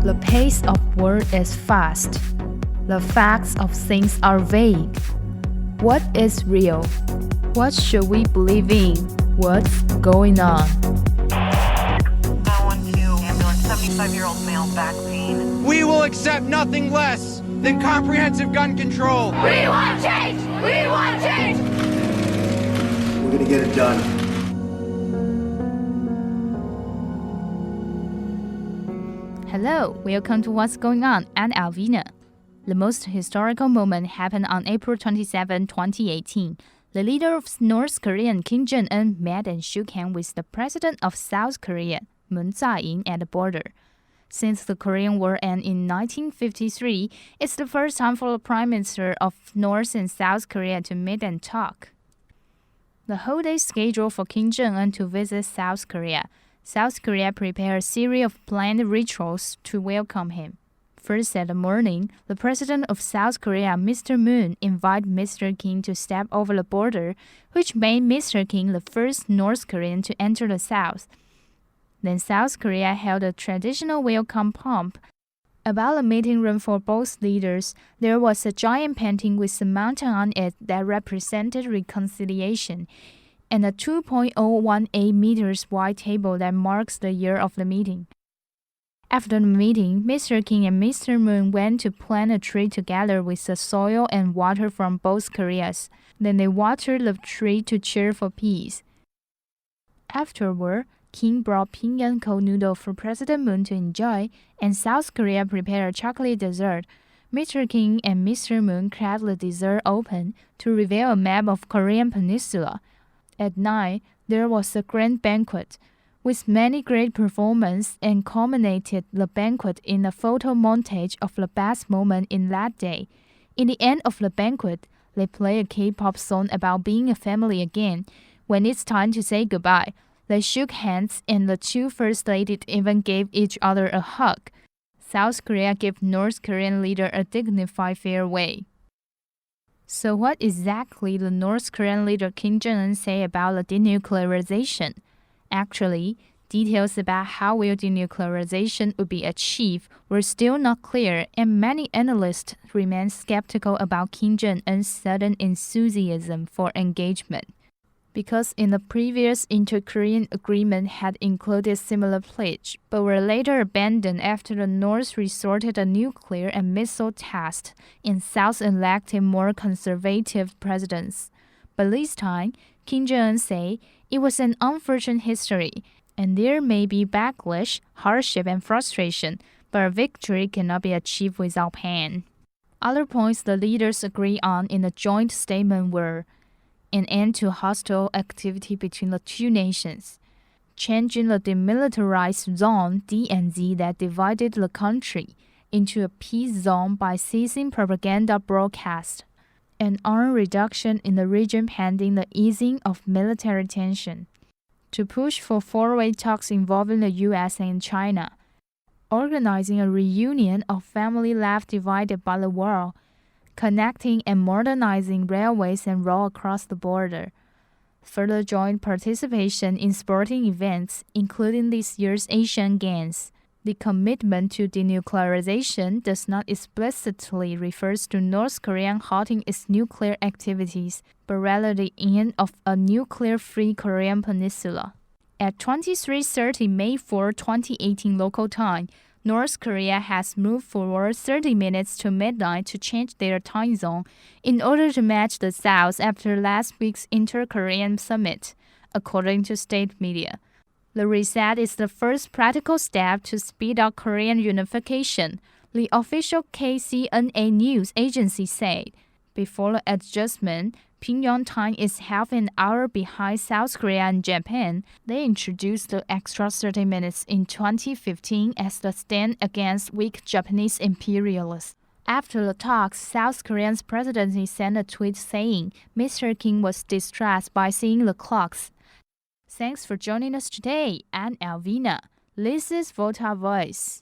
The pace of world is fast. The facts of things are vague. What is real? What should we believe in? What's going on? 912 ambulance, 75-year-old male back pain. We will accept nothing less than comprehensive gun control. We want change! We want change! We're gonna get it done. Hello, welcome to What's Going On. I'm Alvina. The most historical moment happened on April 27, 2018. The leader of North Korea, Kim Jong-un, met and shook hands with the president of South Korea, Moon Jae-in, at the border. Since the Korean War ended in 1953, it's the first time for the Prime Minister of North and South Korea to meet and talk. The whole day scheduled for Kim Jong-un to visit South Korea. South Korea prepared a series of planned rituals to welcome him. First at the morning, the president of South Korea, Mr. Moon, invited Mr. Kim to step over the border, which made Mr. Kim the first North Korean to enter the South. Then South Korea held a traditional welcome pomp. About the meeting room for both leaders, there was a giant painting with a mountain on it that represented reconciliation, and a 2.018 meters wide table that marks the year of the meeting. After the meeting, Mr. Kim and Mr. Moon went to plant a tree together with the soil and water from both Koreas. Then they watered the tree to cheer for peace. Afterward, Kim brought Pyongyang cold noodle for President Moon to enjoy, and South Korea prepared a chocolate dessert. Mr. Kim and Mr. Moon cracked the dessert open to reveal a map of Korean Peninsula. At night, there was a grand banquet, with many great performances, and culminated the banquet in a photo montage of the best moment in that day. In the end of the banquet, they play a K-pop song about being a family again. When it's time to say goodbye, they shook hands, and the two first ladies even gave each other a hug. South Korea gave North Korean leader a dignified farewell. So what exactly the North Korean leader Kim Jong-un say about the denuclearization? Actually, details about how well denuclearization would be achieved were still not clear, and many analysts remain skeptical about Kim Jong-un's sudden enthusiasm for engagement. Because in the previous inter-Korean agreement had included similar pledge, but were later abandoned after the North resorted to nuclear and missile tests and South elected more conservative presidents. But this time, Kim Jong-un said it was an unfortunate history, and there may be backlash, hardship, and frustration, but a victory cannot be achieved without pain. Other points the leaders agreed on in a joint statement were an end to hostile activity between the two nations, changing the demilitarized zone DNZ that divided the country into a peace zone by ceasing propaganda broadcast, and armed reduction in the region pending the easing of military tension, to push for four-way talks involving the U.S. and China, organizing a reunion of families left divided by the war, connecting and modernizing railways and roads across the border. Further joint participation in sporting events, including this year's Asian Games. The commitment to denuclearization does not explicitly refer to North Korea halting its nuclear activities, but rather the end of a nuclear-free Korean peninsula. At 23:30 May 4, 2018 local time, North Korea has moved forward 30 minutes to midnight to change their time zone in order to match the South after last week's inter-Korean summit, according to state media. The reset is the first practical step to speed up Korean unification, the official KCNA news agency said. Before the adjustment, Pyongyang time is half an hour behind South Korea and Japan. They introduced the extra 30 minutes in 2015 as the stand against weak Japanese imperialists. After the talks, South Korea's presidency sent a tweet saying Mr. Kim was distressed by seeing the clocks. Thanks for joining us today. I'm Alvina. This is Volta Voice.